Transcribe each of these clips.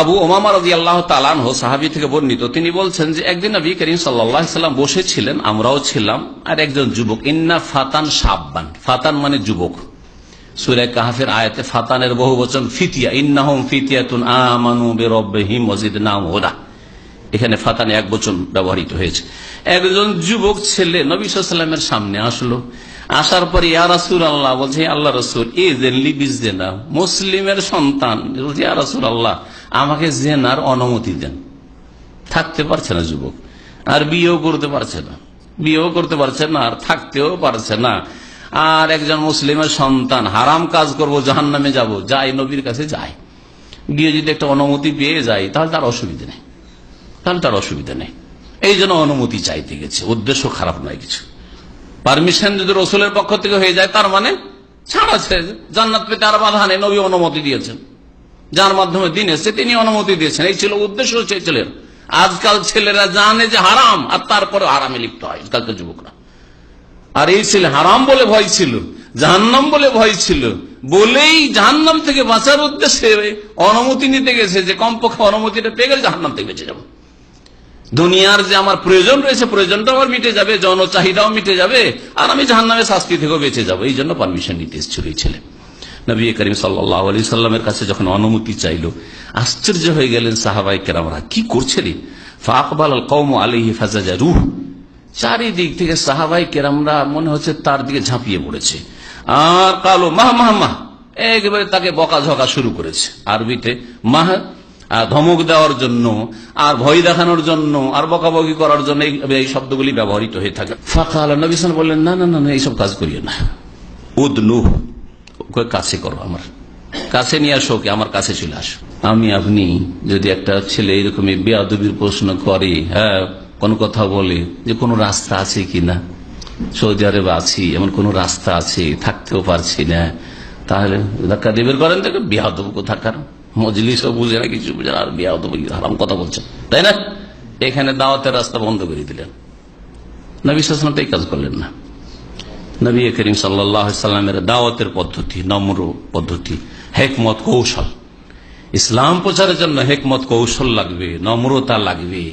আবু উমামা রাদিয়াল্লাহু তাআলা আনহু সাহাবী থেকে বর্ণিত, তিনি বলছেন যে একদিন নবী করিম সাল্লাল্লাহু আলাইহি সাল্লাম বসেছিলেন, আমরাও ছিলাম, আর একজন যুবক, ইন্না ফাতান শাব্বান, ফাতান মানে যুবক, সূরা কাহফের আয়াতে ফাতানের বহুবচন ফিতিয়া, ইন্নাহুম ফিতিয়াতুন আমানু বিরাব্বিহিম ওয়াজিদনাহুম হুদা, এখানে ফাতান এক বচন ব্যবহৃত হয়েছে। একজন যুবক ছেলে নবী সাল্লাল্লাহু আলাইহি ওয়াসাল্লামের সামনে আসলো, আসার পরে ইয়া রাসূলুল্লাহ বলছে, আল্লাহ রাসূল ইযিনলি বিজনা, মুসলিমের সন্তান বলছে, ইয়া রাসূলুল্লাহ আমাকে জেনার অনুমতি দেন। থাকতে পারছে না যুবক, আর বিয়েও করতে পারছে না, আর থাকতেও পারছে না, আর একজন মুসলিমের সন্তান, হারাম কাজ করব, জাহান্নামে যাব, যাই নবীর কাছে যাই, গিয়ে যদি একটা অনুমতি পেয়ে যায় তাহলে তার অসুবিধা নেই, এই জন্য অনুমতি চাইতে গেছে। উদ্দেশ্য খারাপ নয় কিছু, পারমিশন যদি রসুলের পক্ষ থেকে হয়ে যায় তার মানে ছাড় আছে, জান্নাত পেতে আর বাধা নেই, নবী অনুমতি দিয়েছেন, যার মাধ্যমে দিন এসে তিনি অনুমতি দিয়েছেন, এই ছিল উদ্দেশ্য ছেলের। আজকাল ছেলেরা জানে যে হারাম, আর তারপরে হারামে লিপ্ত হয় আজকালকার যুবকরা। আর এই ছেলে হারাম বলে ভয় ছিল, জাহান্নাম বলে ভয় ছিল, বলেই জাহান্নাম থেকে বাঁচার উদ্দেশ্যে অনুমতি নিতে গেছে, যে কমপক্ষে অনুমতিটা পেয়ে গেলে জাহান্নাম থেকে বেঁচে যাবো, দুনিয়ার যে আমার প্রয়োজন রয়েছে প্রয়োজনটা আমার মিটে যাবে, যৌন চাহিদাও মিটে যাবে, আর আমি জাহান্নামের শাস্তি থেকেও বেঁচে যাবো, এই জন্য পারমিশন নিতে এসেছিল এই ছেলে। নবী করিম সাল্লাল্লাহু আলাইহি সাল্লামের কাছে যখন অনুমতি চাইল, আশ্চর্য হয়ে গেলেন সাহাবায়ে কেরামরা, কি করছে রে? ফাআকবালাল কওমু আলাইহি ফাজাজারুহ, চারিদিক থেকে সাহাবায়ে কেরামরা মনে হচ্ছে তার দিকে ঝাঁপিয়ে পড়েছে, আর কালো মাহ মাহ মাহ, একেবারে তাকে বকাঝকা শুরু করেছে। আরবিতে মাহ ধমক দেওয়ার জন্য, আর ভয় দেখানোর জন্য, আর বকাবকি করার জন্য এই শব্দগুলি ব্যবহৃত হয়ে থাকে। ফাকাল, নবী সাল্লাল্লাহু আলাইহি ওয়াসাল্লাম বললেন, না না না, এইসব কাজ করিও না, উদনু, কাছে করো, আমার কাছে নিয়ে আসো, আমার কাছে চলে আসো। আমি আপনি যদি একটা ছেলে এরকমই বেয়াদবির প্রশ্ন করে, হ্যাঁ কোন কথা বলে যে কোনো রাস্তা আছে কিনা, সৌদি আরবে আছি, এমন কোন রাস্তা আছে, থাকতেও পারছি না, তাহলে ধাক্কা দেবের করেন, দেখো বেয়াদব কোথাকার, মজলিসও বুঝে না, কিছু বুঝে না, আর বেয়াদব হারাম কথা বলছেন, তাই না? এখানে দাওয়াতের রাস্তা বন্ধ করে দিলেন। নবী সাল্লাল্লাহু আলাইহি ওয়াসাল্লাম তো এই কাজ করলেন না। নবী করিম সাল্লাল্লাহু আলাইহি ওয়াসাল্লামের দাওয়াতের পদ্ধতি নম্র পদ্ধতি, হিকমত কৌশল। ইসলাম প্রচারের জন্য হিকমত কৌশল লাগবে, নম্রতা লাগবে,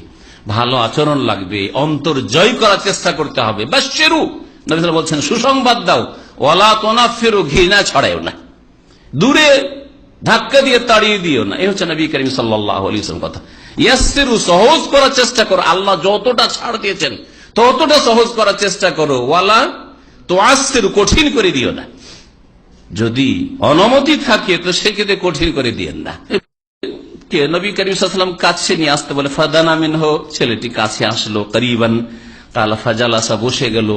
ভালো আচরণ লাগবে, অন্তর জয় করার চেষ্টা করতে হবে। বাশশিরু, নবী সাল্লাল্লাহু আলাইহি ওয়াসাল্লাম বলছেন সুসংবাদ দাও, ওয়ালা তুনাফিরু, ঘৃণা ছড়ায়ও না, দূরে ধাক্কা দিয়ে তাড়িয়ে দিও না। এই হচ্ছে নবী করিম সাল্লাল্লাহু আলাইহি ওয়াসাল্লাম কথা। ইয়াসসিরু, সহজ করার চেষ্টা করো, আল্লাহ যতটা ছাড় দিয়েছেন ততটা সহজ করার চেষ্টা করো, ওয়ালা তো আসছে কঠিন করে দিও না, যদি অনুমতি থাকে তো সেক্ষেত্রে কঠিন করে দিয়েন না। নবী করিম সাল্লাল্লাহু আলাইহি ওয়াসাল্লাম কাছে নিয়ে আসতে বলে, ফাদানা মিনহু, ছেলেটি কাছে আসলো, করিবান কালা ফাজালাসা, বসে গেল।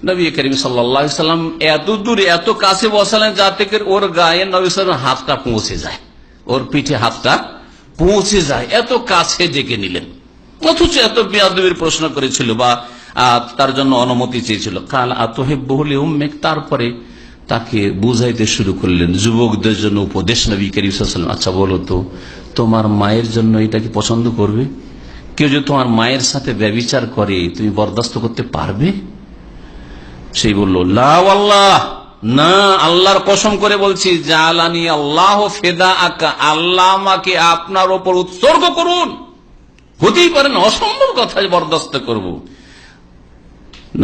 নবী করিম সাল্লাল্লাহু আলাইহি ওয়াসাল্লাম এত দূরে এত কাছে বসালেন যাতে করে ওর গায়ে নবী সাল্লাল্লাহু আলাইহি ওয়াসাল্লাম হাতটা পৌঁছে যায়, ওর পিঠে হাতটা পৌঁছে যায়, এত কাছে ডেকে নিলেন, অথচ এত বেয়াদবির প্রশ্ন করেছিল বা তার জন্য অনুমতি চেয়েছিল। কাল আতহিব্বুহু লিউম্মিক, তারপরে তাকে বুঝাইতে শুরু করলেন, যুবকদের জন্য উপদেশ নবী করিম সাল্লাল্লাহু আলাইহি ওয়াসাল্লাম, আচ্ছা বলো তো, তোমার মায়ের জন্য এটা কি পছন্দ করবে? কেউ যদি তোমার মায়ের সাথে ব্যভিচার করে তুমি বরদাস্ত করতে পারবে? সেই বলল, লা ওয়াল্লাহ, না, আল্লাহর কসম করে বলছি, জালানি আল্লাহু ফিদাআকা, আল্লাহ আমাকে আপনার উপর উৎসর্গ করুন, হতেই পারে না, অসম্ভব কথা বরদাস্ত করব।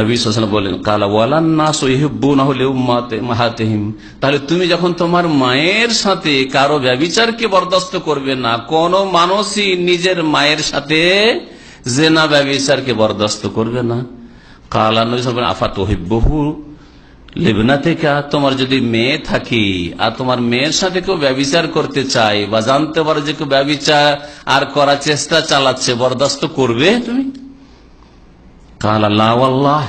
নবী সাল্লাল্লাহু আলাইহি ওয়াসাল্লাম বলেন, কালা ওয়ালান নাসু ইউহিব্বুনাহু লিউম্মাতিহিম, তাহলে তুমি যখন তোমার মায়ের সাথে কারো ব্যভিচারকে বরদাস্ত করবে না, কোন মানুষই নিজের মায়ের সাথে জিনা ব্যভিচারকে বরদাস্ত করবে না। কালা, নবী সাল্লাল্লাহু আলাইহি ওয়াসাল্লাম, আফা তুহিব্বুহু লিবনাতিকা, তোমার যদি মেয়ে থাকে আর তোমার মেয়ের সাথে কেউ ব্যভিচার করতে চায় বা জানতে পারো যে কেউ ব্যভিচার আর করার চেষ্টা চালাচ্ছে, বরদাস্ত করবে তুমি? কাল লা ওয়াল্লাহ,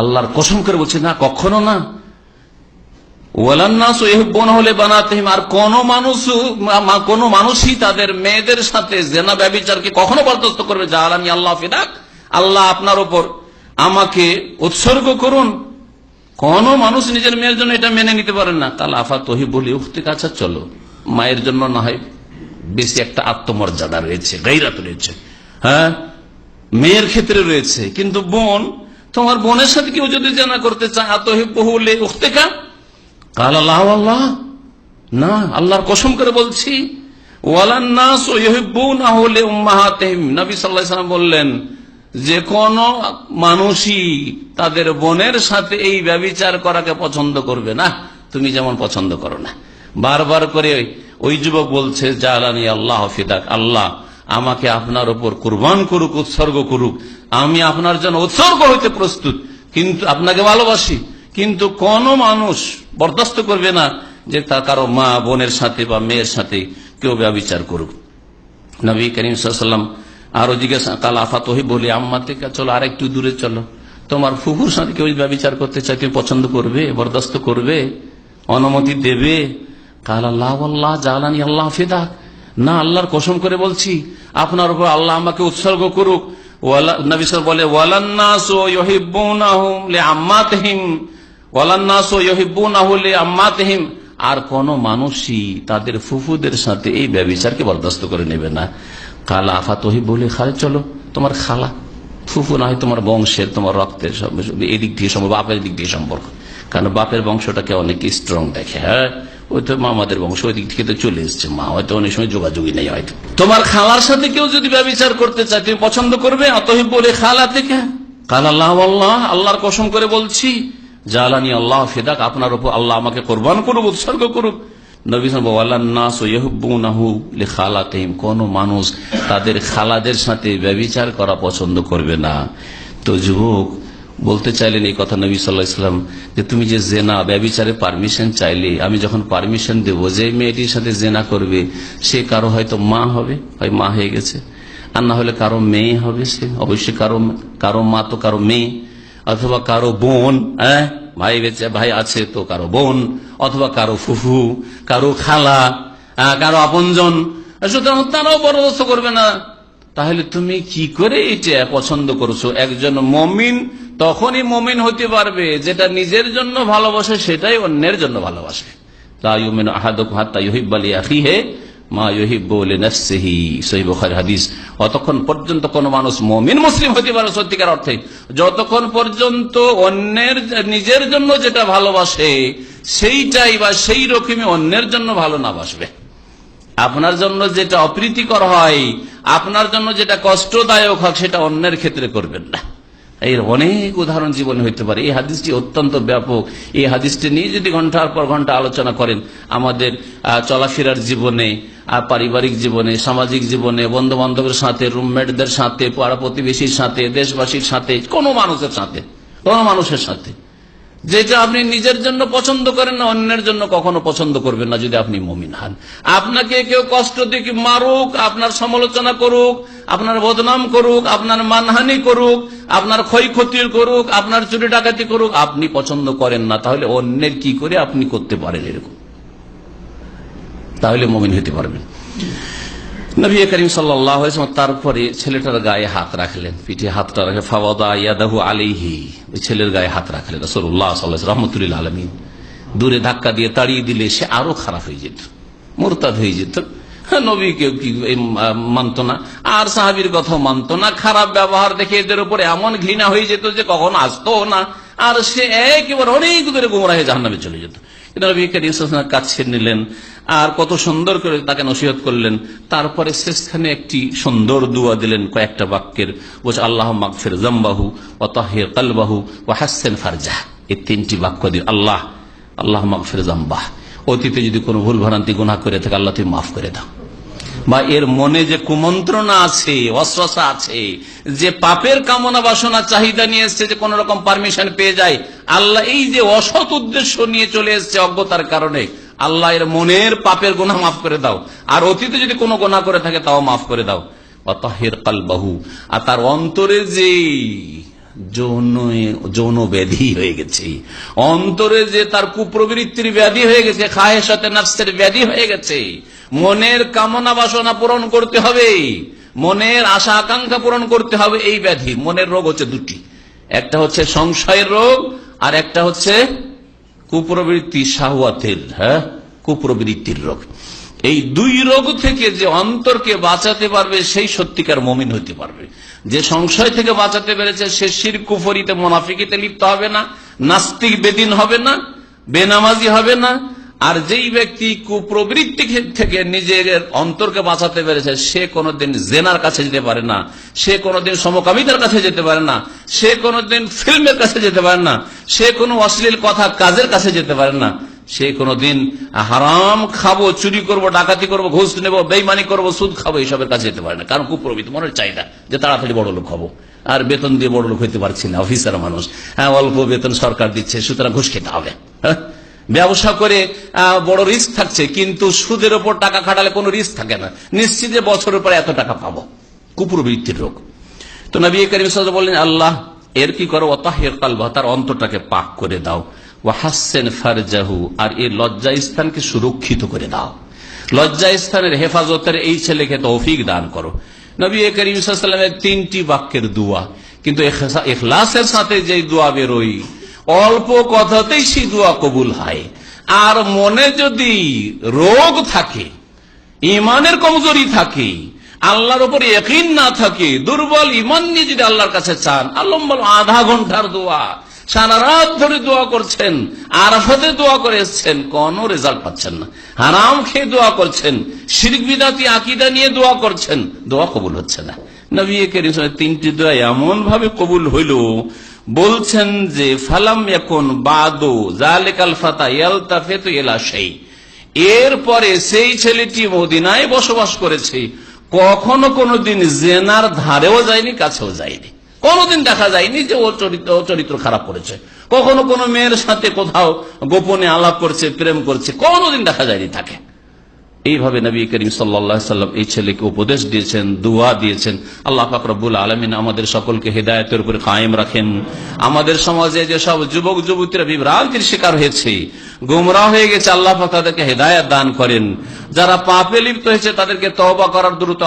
আল্লাহর কসম করে বলছে, না, কখনো না। ওয়ালান নাসু ইউহিব্বুনাহু লিবানাতিহিম, আর কোন মানুষই তাদের মেয়েদের সাথে জিনা ব্যভিচারকে কখনো বরদাস্ত করবে, জালানি আল্লাহ ফিদাক, আল্লাহ আপনার উপর আমাকে উৎসর্গ করুন, কোন মানুষ নিজের মেয়ের জন্য এটা মেনে নিতে পারেন না। কাল আফা তুহিব্বু লিউখতিকা, আচ্ছা চলো, মায়ের জন্য না হয় বেশি একটা আত্মমর্যাদা রয়েছে, গায়রাত রয়েছে, হ্যাঁ মেয়ের ক্ষেত্রে রয়েছে, কিন্তু বোন, তোমার বোনের সাথে কেউ যদি জিনা করতে চায়, আতহিব্বুহু লিউখতিকা, কাল লা ওয়াল্লাহ, না, আল্লাহর কসম করে বলছি, ওয়ালান্নাসু ইউহিব্বুনাহু লিউম্মাহাতিহিম, নবী সাল্লাল্লাহু আলাইহি ওয়াসাল্লাম বললেন যে কোন মানুষই তাদের বোনের সাথে এই ব্যভিচার করাকে পছন্দ করবে না, তুমি যেমন পছন্দ করো না। বারবার করে ওই যুবক বলছে, জালানি আল্লাহ ফিদাক, আল্লাহ আমাকে আপনার উপর কুরবান করুক, উৎসর্গ করুক, আমি আপনার জন্য উৎসর্গ হইতে প্রস্তুত, কিন্তু আপনাকে ভালোবাসি, কিন্তু কোন মানুষ বরদাস্ত করবে না যে তা কারো মা বোনের সাথে বা মেয়ের সাথে কেউ ব্যভিচার করুক। নবী করিম সাল্লাল্লাহু আলাইহি ওয়াসাল্লাম আরো জিজ্ঞাসা, কাল আফাতহি, বলি আম্মা থেকে, চলো আর একটু দূরে চলো, তোমার ফুফুর সাথে কেউ ব্যভিচার করতে চাই, তুমি পছন্দ করবে, বরদাস্ত করবে, অনুমতি দেবে? কাল আল্লাহ আল্লাহ জালানি আল্লাহ ফিদাক, না আল্লাহর কসম করে বলছি আপনার উপর আল্লাহ আমাকে উৎসর্গ করুক। নবী সাল্লাল্লাহু বলে, ওয়ালান্নাসু ইউহিব্বুনাহুম লিআম্মাতিহিম, ওয়ালান্নাসু ইউহিব্বুনাহু লিআম্মাতিহিম, আর কোন মানুষই তাদের ফুফুদের সাথে এই ব্যভিচারকে বরদাস্ত করে নেবে না। কালা আফাতহি, বলে খালে চলো, তোমার খালা ফুফু না হয় তোমার বংশের, তোমার রক্তের, এদিক দিয়ে সম্পর্ক, বাপের দিক দিয়ে সম্পর্ক, কারণ বাপের বংশটাকে অনেক স্ট্রং দেখে। হ্যাঁ, ওই তো মামাদের বংশ, ওই দিক থেকে তো চলে এসছে, মা হয়তো অনেক সময় যোগাযোগই নেই। হয়তো তোমার খালার সাথে কেউ যদি ব্যভিচার করতে চায়, তুমি পছন্দ করবে? অতএব বলে খালা থেকে, কাল আল্লাহ আল্লাহ, আল্লাহর কসম করে বলছি, জালানি আল্লাহ ফিদাক, আপনার উপর আল্লাহ আমাকে কোরবান করুক, উৎসর্গ করুক। নবী সাল্লাল্লাহু আলাইহি ওয়াসাল্লাম ইউহিব্বুনাহু লিখালাতিহিম, কোন মানুষ তাদের খালাদের সাথে ব্যভিচার করা পছন্দ করবে না। তো যুবক বলতে চাইলেন এই কথা নবী সাল্লাল্লাহু আলাইহি ওয়াসাল্লাম, যে তুমি যে জেনা ব্যভিচারে পারমিশন চাইলে, আমি যখন পারমিশন দেব, যে মেয়েটির সাথে জেনা করবে সে কারো হয়তো মা হবে, হয় মা হয়ে গেছে, আর না হলে কারো মেয়ে হবে, সে অবশ্যই কারো মা তো কারো মেয়ে, অথবা কারো বোন, ভাই আছে তো কারো বোন, অথবা কারো ফুফু, কারো খালা, কারো আপনজন, সুতরাং তারাও বরদাস্ত করবে না। তাহলে তুমি কি করে এটা পছন্দ করছো? একজন মমিন তখনই মমিন হতে পারবে যেটা নিজের জন্য ভালোবাসে, সেটাই অন্যের জন্য ভালোবাসে। লা ইউমিনু আহাদুকুম হাত্তা ইউহিব্বা লিআখিহি মা ইউহিব্বু লিনাফসিহি, সহিহ বুখারী হাদিস। অতক্ষণ পর্যন্ত কোন মানুষ মুমিন মুসলিম হতে পারে সত্যিকার অর্থে যতক্ষণ পর্যন্ত অন্যের নিজের জন্য যেটা ভালোবাসে সেইটাই বা সেই রকমই অন্যের জন্য ভালো না বাসবে। আপনার জন্য যেটা অপ্রীতিকর হয়, আপনার জন্য যেটা কষ্টদায়ক হয়, সেটা অন্যের ক্ষেত্রে করবেন না। এর অনেক উদাহরণ জীবনে হইতে পারে। এই হাদিসটি অত্যন্ত ব্যাপক। এই হাদিসটি নিয়ে যদি ঘন্টার পর ঘন্টা আলোচনা করেন, আমাদের চলাফেরার জীবনে, পারিবারিক জীবনে, সামাজিক জীবনে, বন্ধু বান্ধবের সাথে, রুমমেটদের সাথে, পাড়া প্রতিবেশীর সাথে, দেশবাসীর সাথে, কোনো মানুষের সাথে যেটা আপনি নিজের জন্য পছন্দ করেন না, অন্যের জন্য কখনো পছন্দ করবেন না যদি আপনি মুমিন হন। আপনাকে কেউ কষ্ট দিয়ে মারুক, আপনার সমালোচনা করুক, আপনার বদনাম করুক, আপনার মানহানি করুক, আপনার ক্ষয়ক্ষতি করুক, আপনার চুরি ডাকাতি করুক, আপনি পছন্দ করেন না, তাহলে অন্যের কি করে আপনি করতে পারেন এরকম? তাহলে মুমিন হতে পারবেন। নবী করিম সাল্লাল্লাহু আলাইহি ওয়াসাল্লাম তারপরে ছেলেটার গায়ে হাত রাখলেন, পিঠে হাতটা রাখে, ফাওয়াদা ইয়াদাহু আলাইহি, ওই ছেলের গায়ে হাত রাখলেন রাসূলুল্লাহ সাল্লাল্লাহু আলাইহি ওয়াসাল্লাম রাহমাতুল আলামিন। দূরে ধাক্কা দিয়ে তাড়িয়ে দিলে সে আরো খারাপ হয়ে যেত, মুরতাদ হয়ে যেত। নবী কেউ কি মানত না, আর সাহাবীর কথাও মানত না। খারাপ ব্যবহার দেখে এদের উপরে এমন ঘৃণা হয়ে যেত যে কখনো আসতো না, আর সে একেবারে অনেক দূরে গোমরাহ হয়ে জাহান্নামে চলে যেত। নবী করিম সাল্লাল্লাহু আলাইহি ওয়াসাল্লাম কাছে নিলেন আর কত সুন্দর করে তাকে নসিহত করলেন। তারপরে শেষখানে একটি সুন্দর দোয়া দিলেন কয়েকটা বাক্যের, বলছে আল্লাহুম্মা আগফির যামবাহু ওয়া তাহহির কলবাহু ওয়া হাসসিন ফারজাহ। এই তিনটি বাক্য দিয়ে আল্লাহুম্মা আগফির যামবাহ, অতীতে যদি কোনো ভুল ভ্রান্তি গুনাহ করে থাকে আল্লাহ তুমি মাফ করে দাও। বা এর মনে যে কুমন্ত্রণা আছে, ওয়াসওয়াসা আছে, যে পাপের কামনা বাসনা চাহিদা নিয়ে এসছে, যে কোন রকম পারমিশন পেয়ে যায়, আল্লাহ এই যে অসৎ উদ্দেশ্য নিয়ে চলে এসছে অজ্ঞতার কারণে, আল্লাহ এর মনের পাপের গুনাহ মাফ করে দাও। আর অতীতে যদি কোনো গুনাহ করে থাকে তাও মাফ করে দাও। ওয়াতাহির কালবাহু, আর তার অন্তরে যে যৌন ব্যাধি হয়ে গেছে, অন্তরে যে তার কুপ্রবৃত্তির ব্যাধি হয়ে গেছে, খায়েশাতে নফসের ব্যাধি হয়ে গেছে, মনের কামনা বাসনা পূরণ করতে হবে, মনের আশা আকাঙ্ক্ষা পূরণ করতে হবে। এই ব্যাধি, মনের রোগ হচ্ছে দুটি, একটা হচ্ছে সংশয়ের রোগ, আর একটা হচ্ছে কুপ্রবৃত্তি, শাহওয়াতের, কুপ্রবৃত্তির রোগ। এই দুই রোগ থেকে যে অন্তরকে বাঁচাতে পারবে সেই সত্যিকার মুমিন হতে পারবে। যে সংশয় থেকে বাঁচাতে পেরেছে সে শিরক কুফরিতে মুনাফিকিতে লিপ্ত হবে না, নাস্তিক বেদিন হবে না, বেনামাজি হবে না, আর যেই ব্যক্তি কুপ্রবৃত্তি থেকে নিজের অন্তরকে বাঁচাতে পেরেছে সে কোনোদিন জেনার কাছে যেতে পারে না, সে কোনোদিন সমকামিতার কাছে যেতে পারে না, সে কোনোদিন ফিল্মের কাছে যেতে পারে না, সে কোনো অশ্লীল কথা কাজের কাছে যেতে পারে না, সে কোনোদিন হারাম খাবো, চুরি করব, ডাকাতি করব, ঘুষ নেব, বেইমানি করব, সুদ খাবো, এইসবের কাছে যেতে পারে না। কারণ কুপ্রবৃত্তি, মনের চাহিদা যে তাড়াতাড়ি বড় লোক হবো, আর বেতন দিয়ে বড় লোক হইতে পারছি না, অফিসার মানুষ, হ্যাঁ অল্প বেতন সরকার দিচ্ছে, সুতরাং ঘুষ খেতে হবে। ব্যবসা করে বড় রিস্ক থাকছে, কিন্তু সুদের ওপর টাকা খাটালে কোনো রিস্ক থাকে না, নিশ্চিত যে বছরের পরে এত টাকা পাবো। কুপ্রবৃত্তির রোগ। তো নবী করিম সাল্লাল্লাহু আলাইহি ওয়াসাল্লাম বললেন, আল্লাহ এর কি করো, ওয়াতাহির কালবাহু, তার অন্তরটাকে পাক করে দাও, ওয়াহাসসিন ফারজাহু, আর এই লজ্জা স্থানকে সুরক্ষিত করে দাও, লজ্জা স্থানের হেফাজতের এই ছেলেকে তৌফিক দান করো। নবী করিম সাল্লাল্লাহু আলাইহি ওয়াসাল্লামের 3টি বাক্যের দোয়া, কিন্তু ইখলাসের সাথে যেই দোয়া বেরোই, অল্প কথাতেই সেই দোয়া কবুল হয়। আর মনে যদি রোগ থাকে, ইমানের কমজোরি থাকে, আল্লাহর উপর ইয়াকিন না থাকে, দুর্বল ইমান নিয়ে যদি আল্লাহর কাছে চান, আল্লাহ আধা ঘন্টার দোয়া, সারা রাত ধরে দোয়া করছেন, আরাফাতে দোয়া করে এসছেন, কোনো রেজাল্ট পাচ্ছেন না, হারাম খেয়ে দোয়া করছেন, শিরক বিদাতি আকীদা নিয়ে দোয়া করছেন, দোয়া কবুল হচ্ছে না। নবী করিম সাল্লাল্লাহু আলাইহি ওয়াসাল্লাম 3টি দোয়া এমন ভাবে কবুল হইল, বলছেন যে ফালাম ইয়াকুন বাদু যালিকাল ফাতা ইয়ালতাফিতু ইলা শাই, এরপরে সেই ছেলেটি মদিনায় বসবাস করেছে, কখনো কোনোদিন জেনার ধারেও যায়নি, কাছেও যায়নি, কোনোদিন দেখা যায়নি যে ও চরিত্র খারাপ করেছে, কখনো কোনো মেয়ের সাথে কোথাও গোপনে আলাপ করছে, প্রেম করছে, কোনোদিন দেখা যায়নি তাকে। এইভাবে নবী করিম সাল্লাল্লাহু আলাইহি ওয়াসাল্লাম এই ছেলেকে উপদেশ দিয়েছেন, দোয়া দিয়েছেন। আল্লাহ পাক রব্বুল আলামিন আমাদের সকলকে হেদায়েতের উপরে কায়েম রাখেন। আমাদের সমাজে যে সব যুবক যুবতীরা বিভ্রান্তির শিকার হয়েছে, গোমরাহ হয়ে গেছে, আল্লাহ পাক তাদেরকে হেদায়েত দান করেন। যারা পাপে লিপ্ত হয়েছে তাদেরকে তওবা করার দ্রুত